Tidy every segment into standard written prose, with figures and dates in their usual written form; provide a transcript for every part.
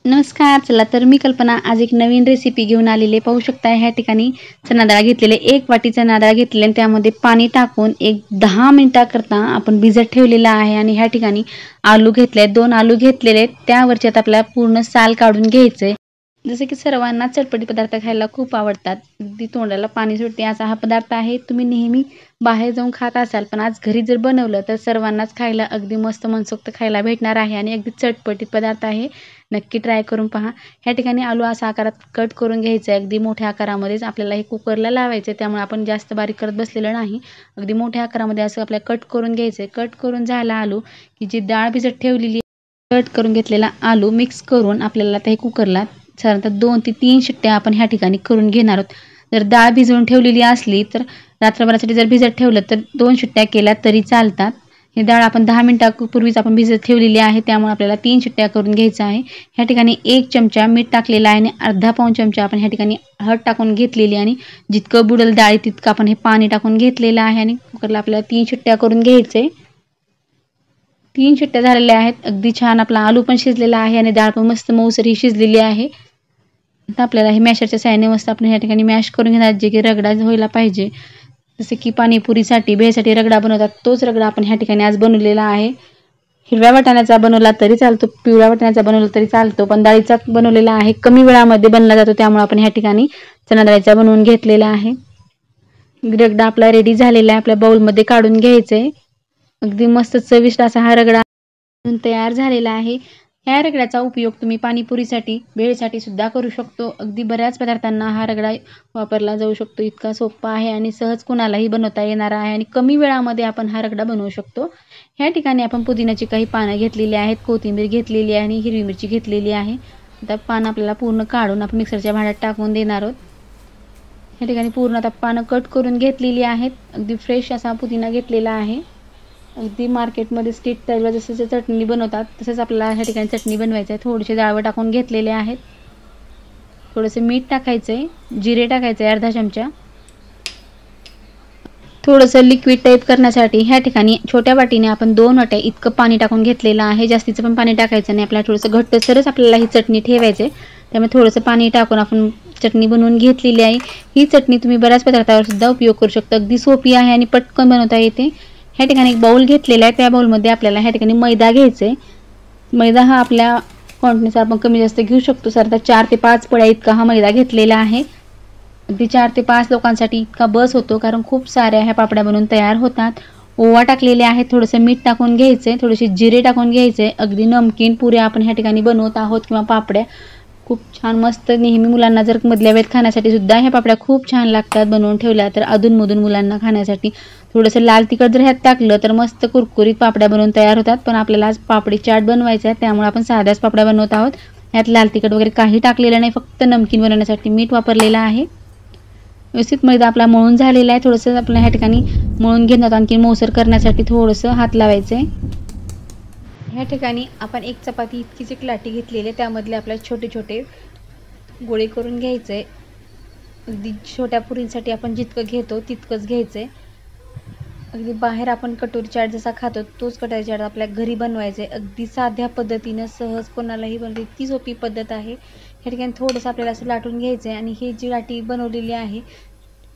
नमस्कार. चला तर मी कल्पना आज एक नवीन रेसिपी घेऊन आलेली पाहू शकता. ह्या ठिकाणी चणा डाळ घेतलेले, 1 वाटी चणा डाळ घेतलेली आणि त्यामध्ये पाणी टाकून एक 10 मिनिटाकरता आपण भिजत ठेवलेला आहे. आणि ह्या ठिकाणी आलू घेतले, 2 आलू घेतलेले, त्यावरचे आता आपल्याला पूर्ण साल काढून घ्यायचे. जसे की सर्वांना चटपटी पदार्थ खायला खूप आवडतात, अगदी तोंडाला पाणी सुटते असा हा पदार्थ आहे. तुम्ही नेहमी बाहेर जाऊन खात असाल, पण आज घरी जर बनवलं तर सर्वांनाच खायला अगदी मस्त मनसोक्त खायला भेटणार आहे आणि अगदी चटपटीत पदार्थ आहे. नक्की ट्राय करून पहा. ह्या ठिकाणी आलू असा आकारात कट करून घ्यायचं आहे, अगदी मोठ्या आकारामध्येच. आपल्याला हे कुकरला लावायचं आहे, त्यामुळे आपण जास्त बारीक करत बसलेलं नाही. अगदी मोठ्या आकारामध्ये असं आपल्याला कट करून घ्यायचं आहे. कट करून झाला आलू की जी डाळ भिजत ठेवलेली, कट करून घेतलेला आलू मिक्स करून आपल्याला ते कुकरला साधारणतः 2 ते 3 शिट्ट्या आपण ह्या ठिकाणी करून घेणार आहोत. जर डाळ भिजवून ठेवलेली असली तर रात्रभरासाठी जर भिजत ठेवलं तर 2 शिट्ट्या केल्या तरी चालतात. ही डाळ आपण 10 मिनिटापूर्वीच आपण भिजत ठेवलेली आहे, त्यामुळे आपल्याला 3 शिट्ट्या करून घ्यायचं आहे. ह्या ठिकाणी 1 चमचा मीठ टाकलेला आहे आणि अर्धा पाऊण चमचा आपण ह्या ठिकाणी हळद टाकून घेतलेली आणि जितकं बुडेल डाळी तितकं आपण हे पाणी टाकून घेतलेलं आहे. आणि कुकरला आपल्याला 3 शिट्ट्या करून घ्यायचे. 3 शिट्ट्या झालेल्या आहेत. अगदी छान आपला आलू पण शिजलेला आहे आणि डाळ पण मस्त मऊसर ही शिजलेली आहे. आता आपल्याला हे मॅशरच्या साहाय्याने मस्त आपण ह्या ठिकाणी मॅश करून घेणार, जे की रगडा व्हायला पाहिजे. जसे की पाणीपुरीसाठी भेळसाठी रगडा बनवतात, तोच रगडा आपण ह्या ठिकाणी आज बनवलेला आहे. हिरव्या वाटाण्याचा बनवला तरी चालतो, पिवळ्या वाटाण्याचा बनवला तरी चालतो, पण डाळीचा बनवलेला आहे. कमी वेळामध्ये बनला जातो, त्यामुळे आपण ह्या ठिकाणी चणा डाळीचा बनवून घेतलेला आहे. रगडा आपला रेडी झालेला आहे, आपल्या बाउलमध्ये काढून घ्यायचा आहे. अगदी मस्त चविष्ट असा हा रगडा तयार झालेला आहे. ह्या रगड्याचा उपयोग तुम्ही पाणीपुरीसाठी, भेळसाठी सुद्धा करू शकतो. अगदी बऱ्याच पदार्थांना हा रगडा वापरला जाऊ शकतो. इतका सोपा आहे आणि सहज कुणालाही बनवता येणार आहे आणि कमी वेळामध्ये आपण हा रगडा बनवू शकतो. ह्या ठिकाणी आपण पुदिन्याची काही पानं घेतलेली आहेत, कोथिंबीर घेतलेली आहे आणि हिरवी मिरची घेतलेली आहे. आता पानं आपल्याला पूर्ण काढून आपण मिक्सरच्या भांड्यात टाकून देणार आहोत. ह्या ठिकाणी पूर्ण आता पानं कट करून घेतलेली आहेत. अगदी फ्रेश असा पुदिना घेतलेला आहे. अगदी मार्केटमध्ये स्ट्रीट स्टाईलवर जसं चटणी बनवतात तसंच आपल्याला ह्या ठिकाणी चटणी बनवायचं आहे. थोडेसे डाळवं टाकून घेतलेले आहेत. थोडंसं मीठ टाकायचं आहे, जिरे टाकायचं आहे अर्धा चमचा. थोडंसं लिक्विड टाईप करण्यासाठी ह्या ठिकाणी छोट्या वाटीने आपण 2 वाट्या इतकं पाणी टाकून घेतलेलं आहे. जास्तीचं पण पाणी टाकायचं नाही, आपल्याला थोडंसं घट्टसरच आपल्याला ही चटणी ठेवायचं आहे. त्यामुळे थोडंसं पाणी टाकून आपण चटणी बनवून घेतलेली आहे. ही चटणी तुम्ही बऱ्याच पदार्थावर सुद्धा उपयोग करू शकता. अगदी सोपी आहे आणि पटकन बनवता येते. ह्या ठिकाणी एक बाउल घेतलेला आहे, त्या बाउलमध्ये आपल्याला ह्या ठिकाणी मैदा घ्यायचा आहे. मैदा हा आपल्या क्वांटिटीनुसार आपण कमी जास्त घेऊ शकतो. साधारणतः 4 ते 5 पळ्या इतका हा मैदा घेतलेला आहे. अगदी 4 ते 5 लोकांसाठी इतका बस होतो, कारण खूप साऱ्या ह्या पापड्या बनवून तयार होतात. ओवा टाकलेले आहे, थोडंसं मीठ टाकून घ्यायचे, थोडेसे जिरे टाकून घ्यायचे. अगदी नमकीन पुऱ्या आपण ह्या ठिकाणी बनवत आहोत किंवा पापड्या खूप छान मस्त. नेहमी मुलांना जर मधल्या वेळेत खाण्यासाठी सुद्धा ह्या पापड्या खूप छान लागतात बनवून ठेवल्या तर. अधूनमधून मुलांना खाण्यासाठी थोडंसं लाल तिखट जर ह्यात टाकलं तर मस्त कुरकुरीत पापड्या बनवून तयार होतात. पण आपल्याला आज पापडी चाट बनवायचा आहे, त्यामुळे आपण साध्याच पापड्या बनवत आहोत. ह्यात लाल तिखट वगैरे काही टाकलेलं नाही, फक्त नमकीन बनवण्यासाठी मीठ वापरलेलं आहे. व्यवस्थित मैदा आपला मळून झालेला आहे. थोडंसं आपल्या ह्या ठिकाणी मळून घेण्यात आणखी मऊसर करण्यासाठी थोडंसं हात लावायचं आहे. ह्या ठिकाणी आपण एक चपाती इतकीच एक लाटी घेतलेली आहे, त्यामधले आपल्याला छोटे छोटे गोळे करून घ्यायचे. अगदी छोट्या पुरींसाठी आपण जितकं घेतो तितकंच घ्यायचं. अगदी बाहेर आपण कटोरी चाट जसा खातो तोच कटोरी चाट आपल्या घरी बनवायचं आहे. अगदी साध्या पद्धतीनं सहज कोणालाही बनवते, इतकी सोपी पद्धत आहे. ह्या ठिकाणी थोडंसं आपल्याला असं लाटून घ्यायचं आहे आणि ही जी लाटी बनवलेली आहे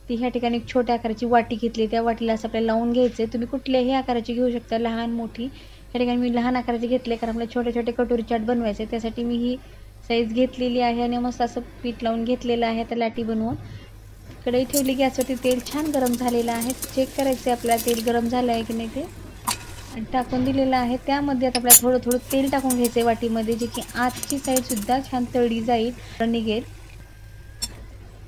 ती ह्या ठिकाणी एक छोट्या आकाराची वाटी घेतली, त्या वाटीला असं आपल्याला लावून घ्यायचं आहे. तुम्ही कुठल्याही आकाराची घेऊ शकता, लहान मोठी. ह्या ठिकाणी मी लहान आकाराची घेतली कारण आपल्याला छोटे छोटे कटोरी चाट बनवायचे, त्यासाठी मी ही साईज घेतलेली आहे आणि मस्त असं पीठ लावून घेतलेलं आहे. आता लाटी बनवून कढई ठेवली, गॅसवरती तेल छान गरम झालेलं आहे. चेक करायचं आहे आपल्याला तेल गरम झालं आहे की नाही ते, आणि टाकून दिलेलं आहे. त्यामध्ये आता आपल्याला थोडं थोडं तेल टाकून घ्यायचं आहे वाटीमध्ये, जे की आतची साईडसुद्धा छान तळली जाईल, निघेल.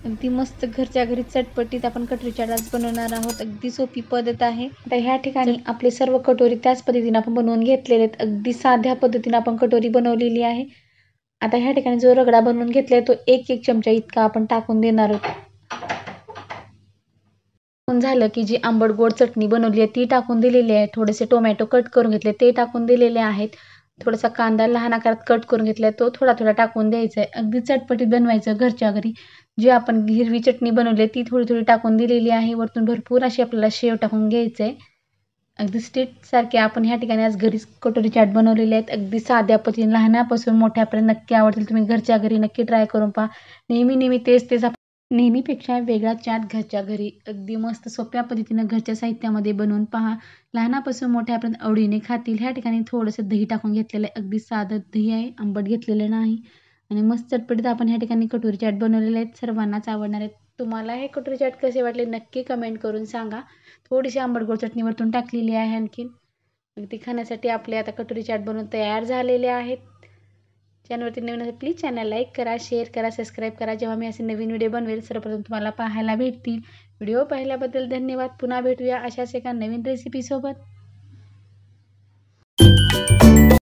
अगदी मस्त घरच्या घरी चटपटीत आपण कटोरी चाट आज बनवणार आहोत. अगदी सोपी पद्धत आहे. आता ह्या ठिकाणी आपले सर्व कटोरी त्याच पद्धतीने आपण बनवून घेतलेले आहेत. अगदी साध्या पद्धतीने आपण कटोरी बनवलेली आहे. आता ह्या ठिकाणी जो रगडा बनवून घेतलाय तो 1 चमचा इतका आपण टाकून देणार आहोत. झालं की जी आंबट गोड चटणी बनवली आहे ती टाकून दिलेली आहे. थोडेसे टोमॅटो कट करून घेतले ते टाकून दिलेले आहेत. थोडासा कांदा लहान आकारात कट करून घेतलाय तो थोडा थोडा टाकून द्यायचा आहे. अगदी चटपटीत बनवायचं घरच्या घरी. जी आपण हिरवी चटणी बनवली ती थोडी थोडी टाकून दिलेली आहे. वरतून भरपूर अशी आपल्याला शेव टाकून घ्यायचं आहे. अगदी स्ट्रीटसारखे आपण ह्या ठिकाणी आज घरीच कटोरी चाट बनवलेले आहेत. अगदी साध्या पद्धतीने लहानापासून मोठ्यापर्यंत नक्की आवडतील. तुम्ही घरच्या घरी नक्की ट्राय करून पहा. नेहमी तेच नेहमीपेक्षा वेगळा चाट घरच्या घरी अगदी मस्त सोप्या पद्धतीनं घरच्या साहित्यामध्ये बनवून पहा. लहानापासून मोठ्यापर्यंत आवडीने खातील. ह्या ठिकाणी थोडंसं दही टाकून घेतलेलं आहे. अगदी साधं दही आहे, आंबट घेतलेलं नाही. आणि मस्त चटपटीत आपण ह्या ठिकाणी कटोरी चाट बनवलेले आहेत. सर्वांनाच आवडणार आहेत. तुम्हाला हे कटोरी चाट कसे वाटले नक्की कमेंट करून सांगा. थोडीशी आंबट गोड चटणी वरतून टाकलेली आहे आणखीन. अगदी खाण्यासाठी आपले आता कटोरी चाट बनवून तयार झालेले आहेत. चॅनलवरती नवीन असेल प्लीज चॅनल लाईक करा, शेअर करा, सबस्क्राईब करा. जेव्हा मी असे नवीन व्हिडिओ बनवेल सर्वप्रथम तुम्हाला पाहायला भेटतील. व्हिडिओ पाहिल्याबद्दल धन्यवाद. पुन्हा भेटूया अशाच एका नवीन रेसिपीसोबत.